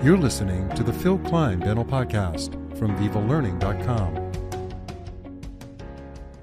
You're listening to the Phil Klein Dental Podcast from VivaLearning.com.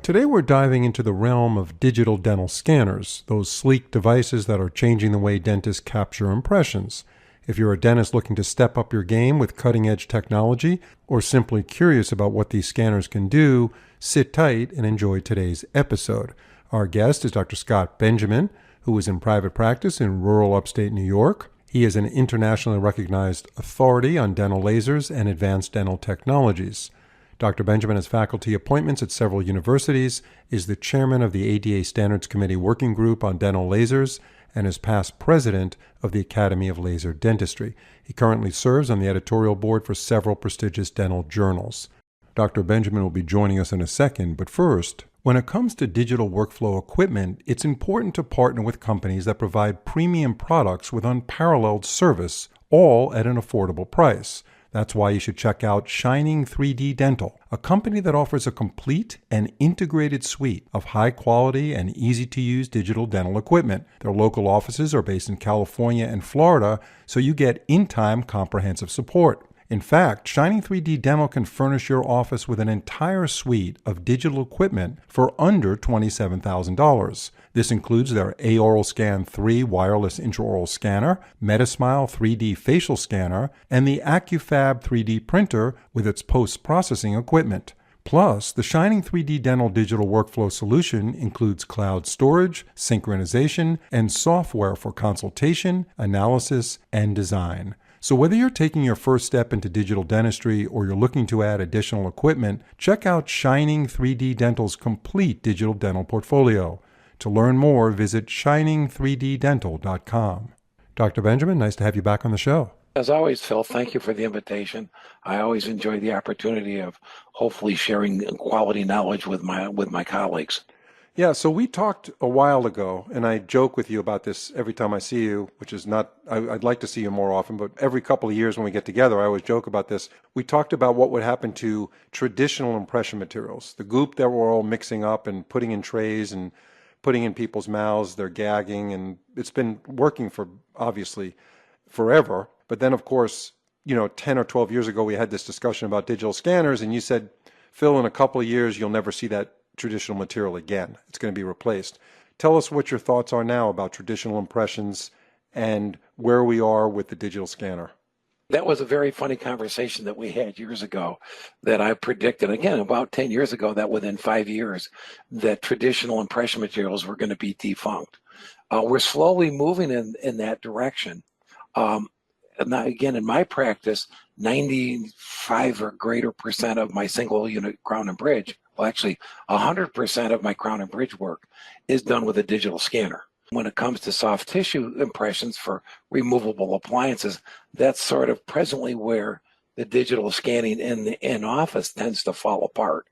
Today we're diving into the realm of digital dental scanners, those sleek devices that are changing the way dentists capture impressions. If you're a dentist looking to step up your game with cutting-edge technology, or simply curious about what these scanners can do, sit tight and enjoy today's episode. Our guest is Dr. Scott Benjamin, who is in private practice in rural upstate New York. He is an internationally recognized authority on dental lasers and advanced dental technologies. Dr. Benjamin has faculty appointments at several universities, is the chairman of the ADA Standards Committee Working Group on Dental Lasers, and is past president of the Academy of Laser Dentistry. He currently serves on the editorial board for several prestigious dental journals. Dr. Benjamin will be joining us in a second, but first, when it comes to digital workflow equipment, it's important to partner with companies that provide premium products with unparalleled service, all at an affordable price. That's why you should check out Shining 3D Dental, a company that offers a complete and integrated suite of high-quality and easy-to-use digital dental equipment. Their local offices are based in California and Florida, so you get in-time comprehensive support. In fact, Shining 3D Dental can furnish your office with an entire suite of digital equipment for under $27,000. This includes their Aoral Scan 3 wireless intraoral scanner, Metasmile 3D facial scanner, and the AccuFab 3D printer with its post-processing equipment. Plus, the Shining 3D Dental digital workflow solution includes cloud storage, synchronization, and software for consultation, analysis, and design. So whether you're taking your first step into digital dentistry or you're looking to add additional equipment, check out Shining 3D Dental's complete digital dental portfolio. To learn more, visit shinning3ddental.com. Dr. Benjamin, nice to have you back on the show. As always, Phil, thank you for the invitation. I always enjoy the opportunity of hopefully sharing quality knowledge with my colleagues. Yeah, so we talked a while ago, and I joke with you about this every time I see you, which is not, I'd like to see you more often, but every couple of years when we get together, I always joke about this. We talked about what would happen to traditional impression materials, the goop that we're all mixing up and putting in trays and putting in people's mouths, they're gagging, and it's been working for, obviously, forever. But then, of course, 10 or 12 years ago, we had this discussion about digital scanners, and you said, Phil, in a couple of years, you'll never see that traditional material again. It's going to be replaced. Tell us what your thoughts are now about traditional impressions and where we are with the digital scanner. That was a very funny conversation that we had years ago that I predicted, again, about 10 years ago, that within 5 years, that traditional impression materials were going to be defunct. We're slowly moving in that direction. Now, again, in my practice, 95 or greater percent of my single unit crown and bridge, well, actually 100% of my crown and bridge work is done with a digital scanner. When it comes to soft tissue impressions for removable appliances, that's sort of presently where the digital scanning in the in-office tends to fall apart,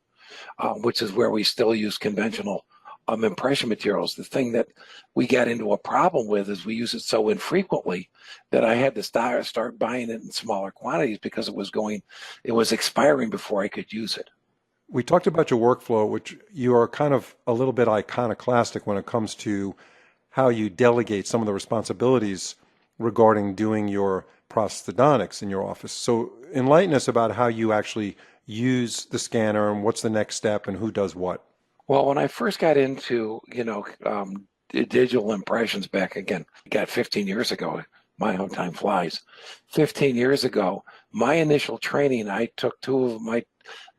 which is where we still use conventional impression materials. The thing that we got into a problem with is we use it so infrequently that I had to start buying it in smaller quantities because it was expiring before I could use it. We talked about your workflow, which you are kind of a little bit iconoclastic when it comes to how you delegate some of the responsibilities regarding doing your prosthodontics in your office. So enlighten us about how you actually use the scanner and what's the next step and who does what. Well, when I first got into, digital impressions back again, 15 years ago, my own time flies. 15 years ago, my initial training, I took two of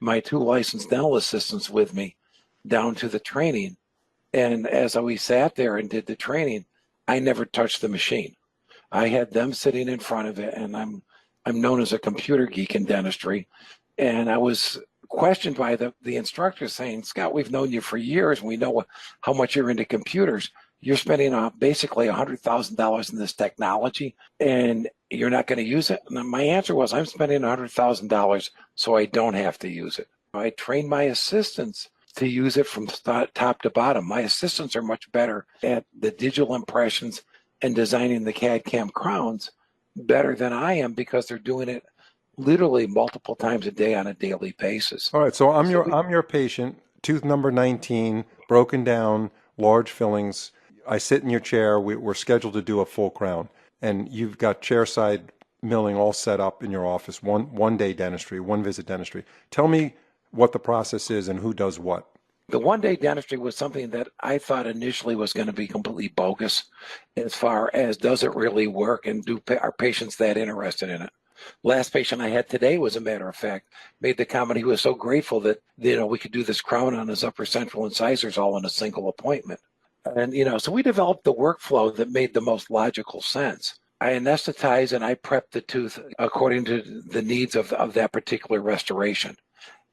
my two licensed dental assistants with me down to the training. And as we sat there and did the training, I never touched the machine. I had them sitting in front of it, and I'm known as a computer geek in dentistry. And I was questioned by the instructor saying, Scott, we've known you for years. We know how much you're into computers. You're spending basically $100,000 in this technology, and you're not going to use it? And my answer was, I'm spending $100,000 so I don't have to use it. I trained my assistants to use it from top to bottom. My assistants are much better at the digital impressions and designing the CAD/CAM crowns better than I am because they're doing it literally multiple times a day on a daily basis. All right, so I'm your patient, tooth number 19, broken down, large fillings. I sit in your chair. We're scheduled to do a full crown, and you've got chairside milling all set up in your office, one day dentistry, one visit dentistry. Tell me what the process is and who does what. The one-day dentistry was something that I thought initially was going to be completely bogus as far as does it really work and are patients that interested in it. Last patient I had today, was a matter of fact, made the comment he was so grateful that we could do this crown on his upper central incisors all in a single appointment. And so we developed the workflow that made the most logical sense. I anesthetize and I prep the tooth according to the needs of that particular restoration.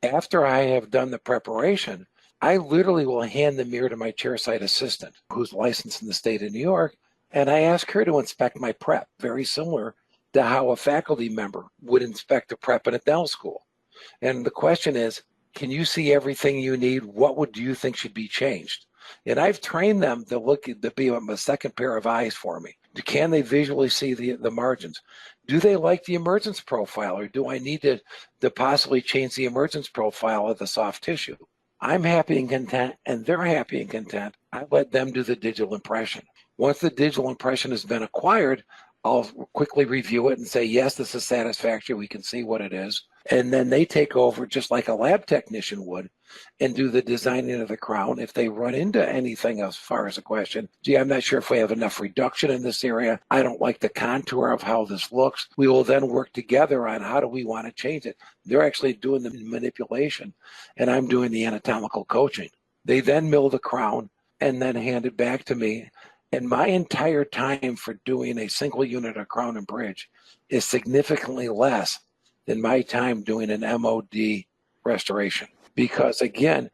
After I have done the preparation, I literally will hand the mirror to my chairside assistant, who's licensed in the state of New York, and I ask her to inspect my prep, very similar to how a faculty member would inspect a prep in a dental school. And the question is, can you see everything you need? What do you think should be changed? And I've trained them to be a second pair of eyes for me. Can they visually see the margins? Do they like the emergence profile, or do I need to possibly change the emergence profile of the soft tissue? I'm happy and content, and they're happy and content. I let them do the digital impression. Once the digital impression has been acquired, I'll quickly review it and say, yes, this is satisfactory. We can see what it is. And then they take over just like a lab technician would and do the designing of the crown. If they run into anything as far as a question, gee, I'm not sure if we have enough reduction in this area. I don't like the contour of how this looks. We will then work together on how do we want to change it. They're actually doing the manipulation and I'm doing the anatomical coaching. They then mill the crown and then hand it back to me. And my entire time for doing a single unit of crown and bridge is significantly less than my time doing an MOD restoration. Because again,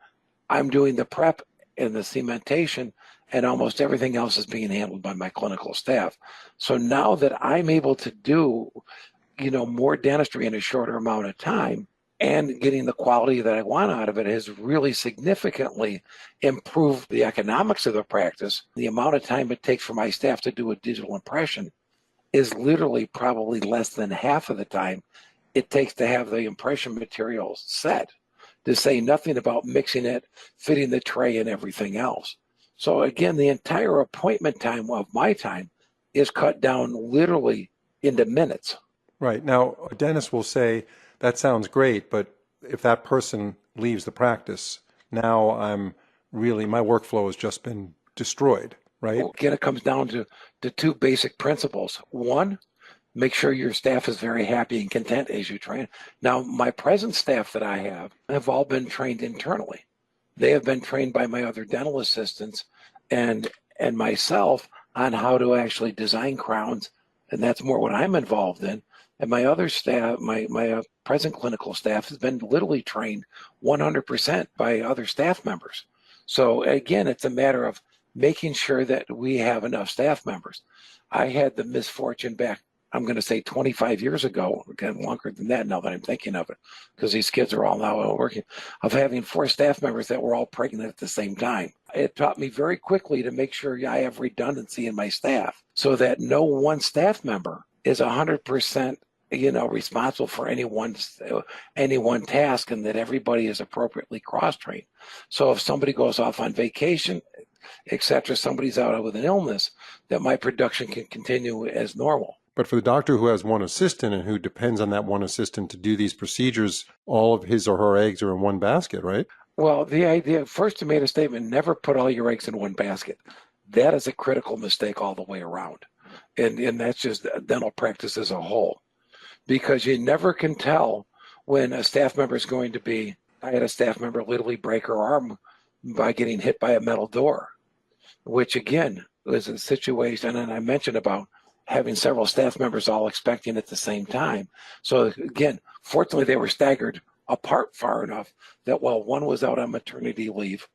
I'm doing the prep and the cementation and almost everything else is being handled by my clinical staff. So now that I'm able to do, more dentistry in a shorter amount of time and getting the quality that I want out of it has really significantly improved the economics of the practice. The amount of time it takes for my staff to do a digital impression is literally probably less than half of the time it takes to have the impression material set, to say nothing about mixing it, fitting the tray and everything else. So again, the entire appointment time of my time is cut down literally into minutes. Right. Now, a dentist will say, that sounds great, but if that person leaves the practice, now my workflow has just been destroyed, right? Again, it comes down to two basic principles. One, make sure your staff is very happy and content as you train. Now, my present staff that I have all been trained internally. They have been trained by my other dental assistants and myself on how to actually design crowns, and that's more what I'm involved in. And my other staff, my present clinical staff has been literally trained 100% by other staff members. So again, it's a matter of making sure that we have enough staff members. I had the misfortune back, I'm going to say 25 years ago, again, longer than that now that I'm thinking of it, because these kids are all now working, of having 4 staff members that were all pregnant at the same time. It taught me very quickly to make sure I have redundancy in my staff so that no one staff member is 100% responsible for any one task, and that everybody is appropriately cross-trained. So if somebody goes off on vacation, etc., somebody's out with an illness, that my production can continue as normal. But for the doctor who has one assistant and who depends on that one assistant to do these procedures, all of his or her eggs are in one basket, right? Well, the idea, first you made a statement, never put all your eggs in one basket. That is a critical mistake all the way around. And that's just dental practice as a whole. Because you never can tell when a staff member is going to be, I had a staff member literally break her arm by getting hit by a metal door, which again was a situation, and I mentioned about having several staff members all expecting at the same time. So again, fortunately they were staggered apart far enough that while one was out on maternity leave,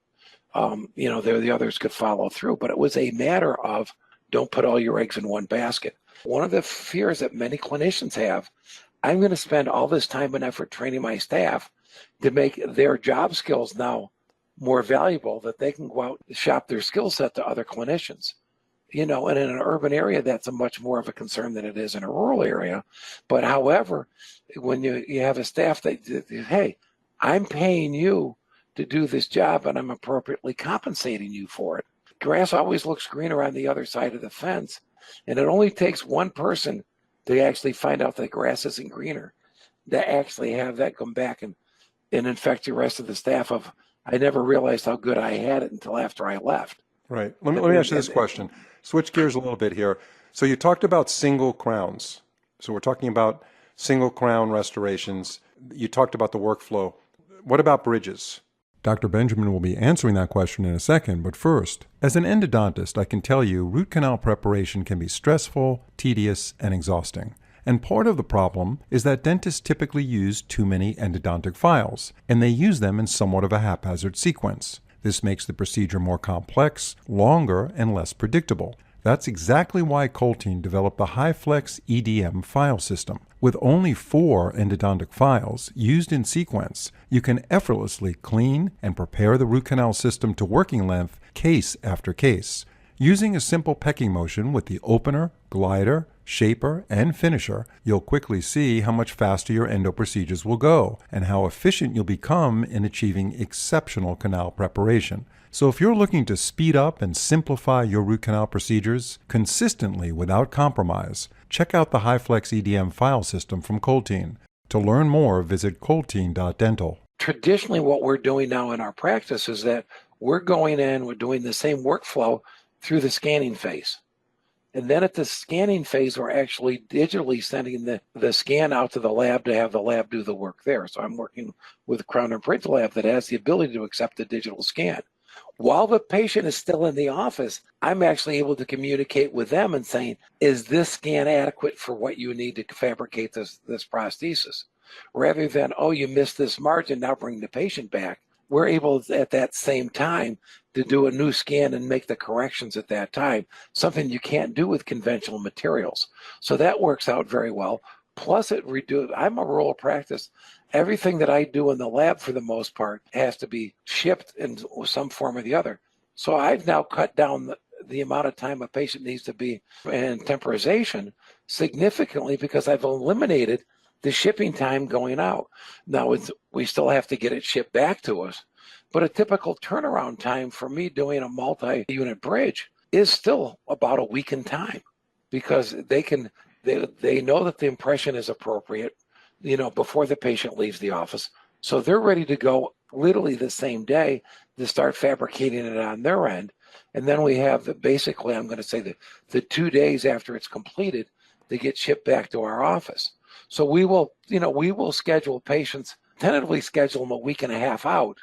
the others could follow through. But it was a matter of don't put all your eggs in one basket. One of the fears that many clinicians have, I'm going to spend all this time and effort training my staff to make their job skills now more valuable, that they can go out and shop their skill set to other clinicians. And in an urban area, that's a much more of a concern than it is in a rural area. But however, when you have a staff that, hey, I'm paying you to do this job and I'm appropriately compensating you for it. Grass always looks greener on the other side of the fence. And it only takes one person They actually find out the grass isn't greener. They actually have that come back and infect the rest of the staff of, I never realized how good I had it until after I left. Right. Let me ask you this question. Switch gears a little bit here. So you talked about single crowns. So we're talking about single crown restorations. You talked about the workflow. What about bridges? Dr. Benjamin will be answering that question in a second, but first, as an endodontist, I can tell you root canal preparation can be stressful, tedious, and exhausting. And part of the problem is that dentists typically use too many endodontic files, and they use them in somewhat of a haphazard sequence. This makes the procedure more complex, longer, and less predictable. That's exactly why Coltine developed the HiFlex EDM file system. With only 4 endodontic files used in sequence, you can effortlessly clean and prepare the root canal system to working length case after case. Using a simple pecking motion with the opener, glider, shaper, and finisher, you'll quickly see how much faster your endo procedures will go and how efficient you'll become in achieving exceptional canal preparation. So if you're looking to speed up and simplify your root canal procedures consistently without compromise, check out the HiFlex EDM file system from Coltine. To learn more, visit coltine.dental. Traditionally, what we're doing now in our practice is that we're going in, we're doing the same workflow through the scanning phase. And then at the scanning phase, we're actually digitally sending the scan out to the lab to have the lab do the work there. So I'm working with a Crown and Bridge lab that has the ability to accept the digital scan. While the patient is still in the office, I'm actually able to communicate with them and saying, is this scan adequate for what you need to fabricate this prosthesis? Rather than, oh, you missed this margin, now bring the patient back. We're able at that same time to do a new scan and make the corrections at that time, something you can't do with conventional materials. So that works out very well. Plus I'm a rural practice. Everything that I do in the lab for the most part has to be shipped in some form or the other. So I've now cut down the amount of time a patient needs to be in temporization significantly because I've eliminated the shipping time going out. Now we still have to get it shipped back to us, but a typical turnaround time for me doing a multi-unit bridge is still about a week in time because they know that the impression is appropriate, before the patient leaves the office. So they're ready to go literally the same day to start fabricating it on their end. And then we have basically, I'm going to say the 2 days after it's completed to get shipped back to our office. So we will schedule patients, tentatively schedule them a week and a half out,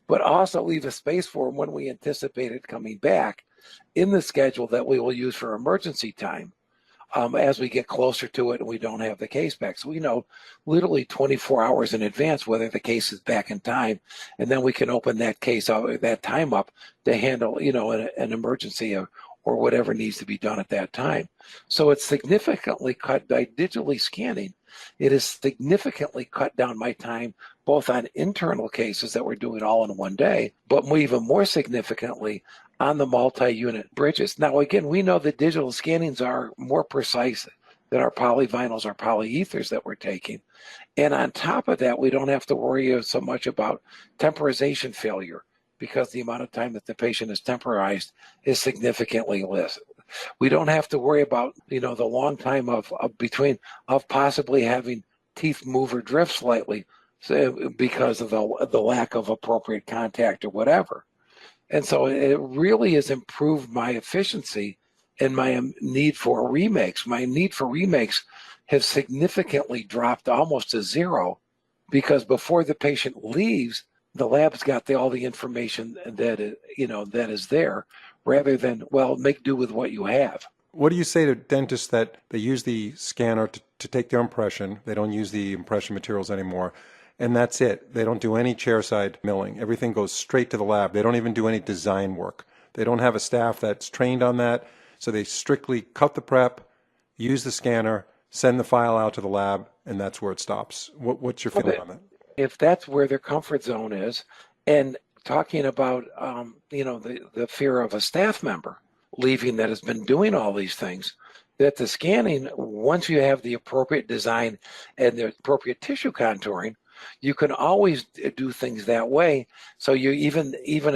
but also leave a space for them when we anticipate it coming back in the schedule that we will use for emergency time. As we get closer to it and we don't have the case back. So we know literally 24 hours in advance whether the case is back in time, and then we can open that case out, that time up to handle, an emergency or whatever needs to be done at that time. So it's significantly cut by digitally scanning. It has significantly cut down my time, both on internal cases that we're doing all in one day, but even more significantly on the multi-unit bridges. Now, again, we know that digital scannings are more precise than our polyvinyls or polyethers that we're taking. And on top of that, we don't have to worry so much about temporization failure because the amount of time that the patient is temporized is significantly less. We don't have to worry about, the long time of possibly having teeth move or drift slightly because of the lack of appropriate contact or whatever. And so it really has improved my efficiency and my need for remakes. My need for remakes have significantly dropped almost to zero because before the patient leaves, the lab's got all the information that is there rather than, make do with what you have. What do you say to dentists that they use the scanner to take their impression? They don't use the impression materials anymore. And that's it. They don't do any chairside milling. Everything goes straight to the lab. They don't even do any design work. They don't have a staff that's trained on that. So they strictly cut the prep, use the scanner, send the file out to the lab, and that's where it stops. What's your feeling on that? If that's where their comfort zone is, and talking about, the fear of a staff member leaving that has been doing all these things, that the scanning, once you have the appropriate design and the appropriate tissue contouring, You can always do things that way. So you even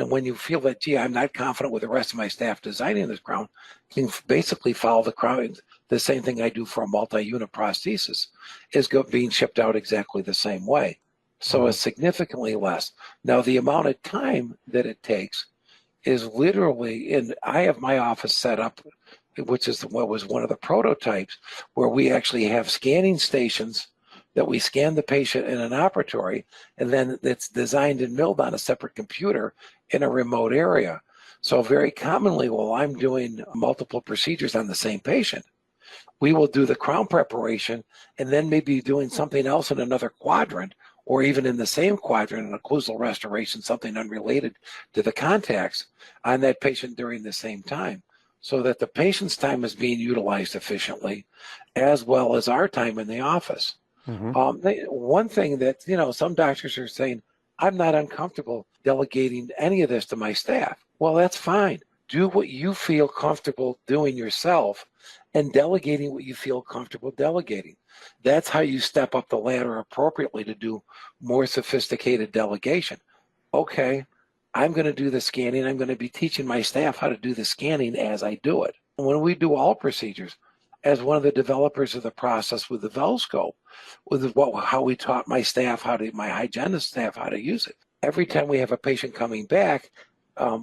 when you feel that, gee, I'm not confident with the rest of my staff designing this crown, you can basically follow the crown. The same thing I do for a multi-unit prosthesis is being shipped out exactly the same way. So it's significantly less. Now, the amount of time that it takes is literally, and I have my office set up, which is what was one of the prototypes, where we actually have scanning stations that we scan the patient in an operatory, and then it's designed and milled on a separate computer in a remote area. So very commonly, while I'm doing multiple procedures on the same patient, we will do the crown preparation and then maybe doing something else in another quadrant, or even in the same quadrant, an occlusal restoration, something unrelated to the contacts on that patient during the same time, so that the patient's time is being utilized efficiently, as well as our time in the office. One thing that, some doctors are saying, I'm not uncomfortable delegating any of this to my staff. Well, that's fine. Do what you feel comfortable doing yourself and delegating what you feel comfortable delegating. That's how you step up the ladder appropriately to do more sophisticated delegation. Okay, I'm going to do the scanning. I'm going to be teaching my staff how to do the scanning as I do it. When we do all procedures, as one of the developers of the process with the Velscope, with how we taught my staff, my hygienist staff, how to use it. Every time we have a patient coming back,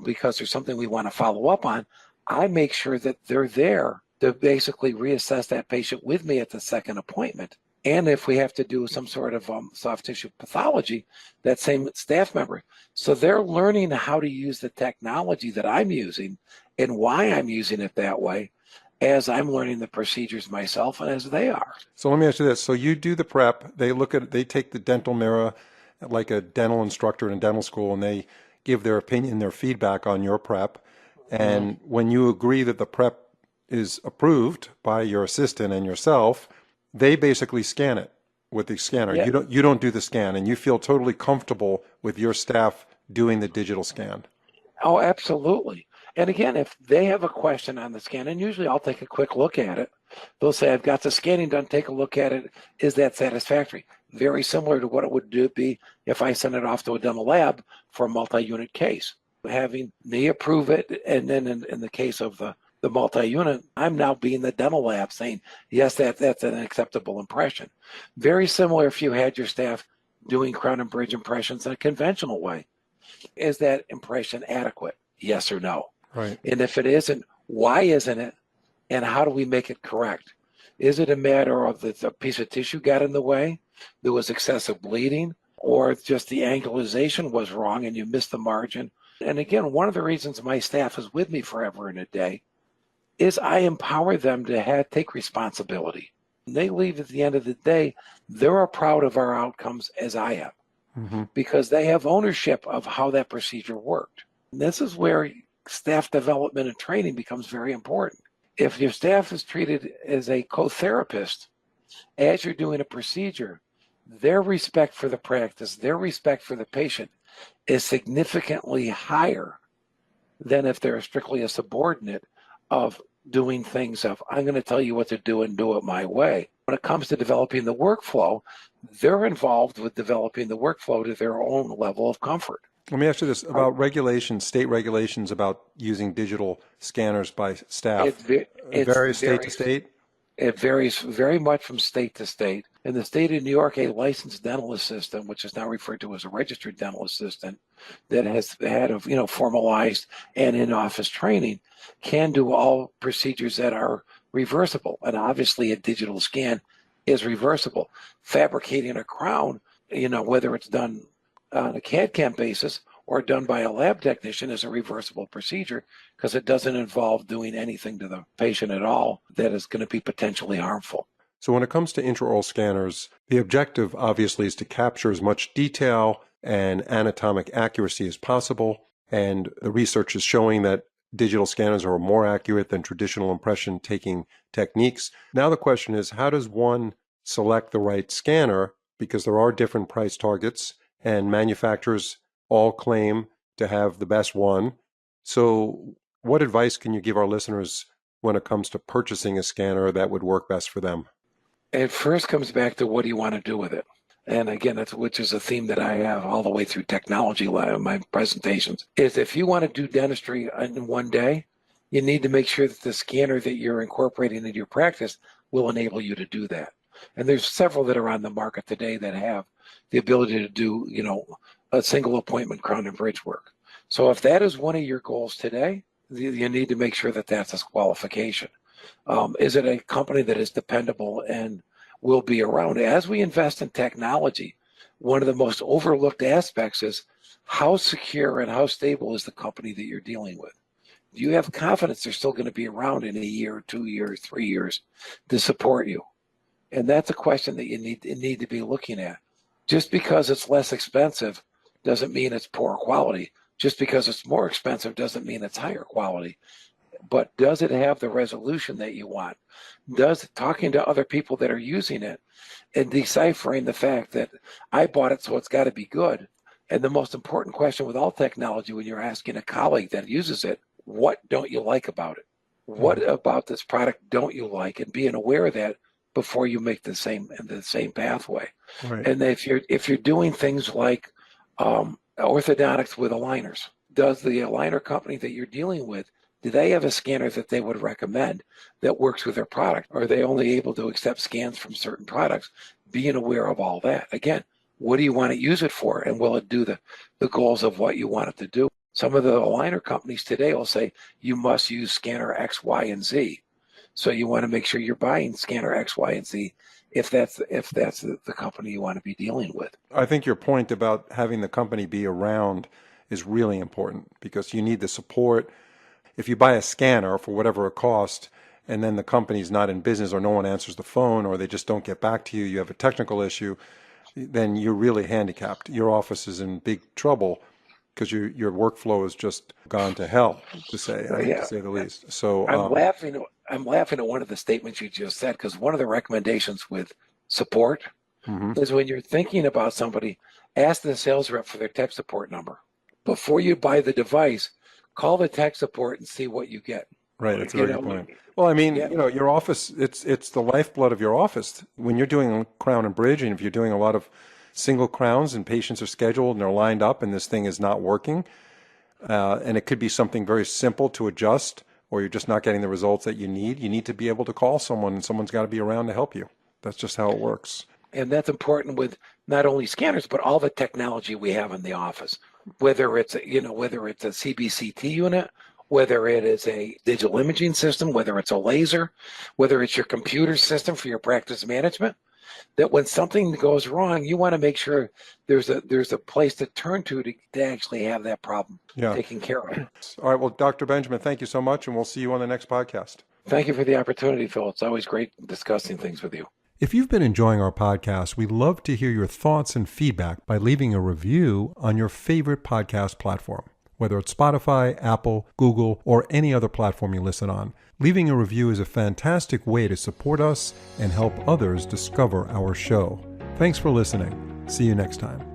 because there's something we want to follow up on, I make sure that they're there to basically reassess that patient with me at the second appointment. And if we have to do some sort of soft tissue pathology, that same staff member. So they're learning how to use the technology that I'm using and why I'm using it that way, as I'm learning the procedures myself and as they are. So let me ask you this. So you do the prep, they take the dental mirror like a dental instructor in a dental school, and they give their opinion, their feedback on your prep. And when you agree that the prep is approved by your assistant and yourself, they basically scan it with the scanner. Yeah. You don't do the scan, and you feel totally comfortable with your staff doing the digital scan. Oh, absolutely. And again, if they have a question on the scan, and usually I'll take a quick look at it, they'll say, I've got the scanning done, take a look at it. Is that satisfactory? Very similar to what it would be if I sent it off to a dental lab for a multi-unit case. Having me approve it, and then in the case of the multi-unit, I'm now being the dental lab saying, yes, that's an acceptable impression. Very similar if you had your staff doing crown and bridge impressions in a conventional way. Is that impression adequate? Yes or no? Right. And if it isn't, why isn't it? And how do we make it correct? Is it a matter of that a piece of tissue got in the way, there was excessive bleeding, or just the angulization was wrong and you missed the margin? And again, one of the reasons my staff is with me forever and a day is I empower them to take responsibility. When they leave at the end of the day, they're as proud of our outcomes as I am, because they have ownership of how that procedure worked. And this is where staff development and training becomes very important. If your staff is treated as a co-therapist as you're doing a procedure, their respect for the practice, their respect for the patient is significantly higher than if they're strictly a subordinate of doing things of, I'm going to tell you what to do and do it my way. When it comes to developing the workflow, they're involved with developing the workflow to their own level of comfort. Let me ask you this about regulations, state regulations about using digital scanners by staff. It varies state to state? It varies very much from state to state. In the state of New York, a licensed dental assistant, which is now referred to as a registered dental assistant, that has had formalized and in-office training, can do all procedures that are reversible. And obviously a digital scan is reversible. Fabricating a crown, whether it's done on a CAD/CAM basis or done by a lab technician, is a reversible procedure because it doesn't involve doing anything to the patient at all that is going to be potentially harmful. So when it comes to intraoral scanners, the objective obviously is to capture as much detail and anatomic accuracy as possible. And the research is showing that digital scanners are more accurate than traditional impression taking techniques. Now the question is, how does one select the right scanner? Because there are different price targets and manufacturers all claim to have the best one. So what advice can you give our listeners when it comes to purchasing a scanner that would work best for them? It first comes back to, what do you want to do with it? and again, which is a theme that I have all the way through technology in my presentations, is if you want to do dentistry in one day, you need to make sure that the scanner that you're incorporating into your practice will enable you to do that. And there's several that are on the market today that have the ability to do, a single appointment crown and bridge work. So if that is one of your goals today, you need to make sure that that's a qualification. Is it a company that is dependable and will be around? As we invest in technology, one of the most overlooked aspects is how secure and how stable is the company that you're dealing with. Do you have confidence they're still going to be around in a year, 2 years, 3 years to support you? And that's a question that you need to be looking at. Just because it's less expensive doesn't mean it's poor quality. Just because it's more expensive doesn't mean it's higher quality. But does it have the resolution that you want? Does talking to other people that are using it and deciphering the fact that I bought it, so it's got to be good. And the most important question with all technology when you're asking a colleague that uses it, what don't you like about it? What about this product don't you like? And being aware of that before you make the same pathway. Right. And if you're doing things like orthodontics with aligners, does the aligner company that you're dealing with, do they have a scanner that they would recommend that works with their product? Or are they only able to accept scans from certain products? Being aware of all that. Again, what do you want to use it for? And will it do the goals of what you want it to do? Some of the aligner companies today will say you must use scanner X, Y, and Z. So you want to make sure you're buying scanner X, Y, and Z if that's the company you want to be dealing with. I think your point about having the company be around is really important because you need the support. If you buy a scanner for whatever it costs and then the company's not in business or no one answers the phone or they just don't get back to you, you have a technical issue, then you're really handicapped. Your office is in big trouble because your workflow has just gone to hell, to say the least. So I'm laughing at one of the statements you just said, because one of the recommendations with support is when you're thinking about somebody, ask the sales rep for their tech support number. Before you buy the device, call the tech support and see what you get. Right, that's a very good point. Well, I mean, your office, it's the lifeblood of your office. When you're doing crown and bridge, and if you're doing a lot of single crowns and patients are scheduled and they're lined up and this thing is not working, and it could be something very simple to adjust, or you're just not getting the results that you need to be able to call someone and someone's got to be around to help you. That's just how it works. And that's important with not only scanners, but all the technology we have in the office, whether it's a CBCT unit, whether it is a digital imaging system, whether it's a laser, whether it's your computer system for your practice management, that when something goes wrong, you want to make sure there's a place to turn to actually have that problem taken care of. All right. Well, Dr. Benjamin, thank you so much, and we'll see you on the next podcast. Thank you for the opportunity, Phil. It's always great discussing things with you. If you've been enjoying our podcast, we'd love to hear your thoughts and feedback by leaving a review on your favorite podcast platform, whether it's Spotify, Apple, Google, or any other platform you listen on. Leaving a review is a fantastic way to support us and help others discover our show. Thanks for listening. See you next time.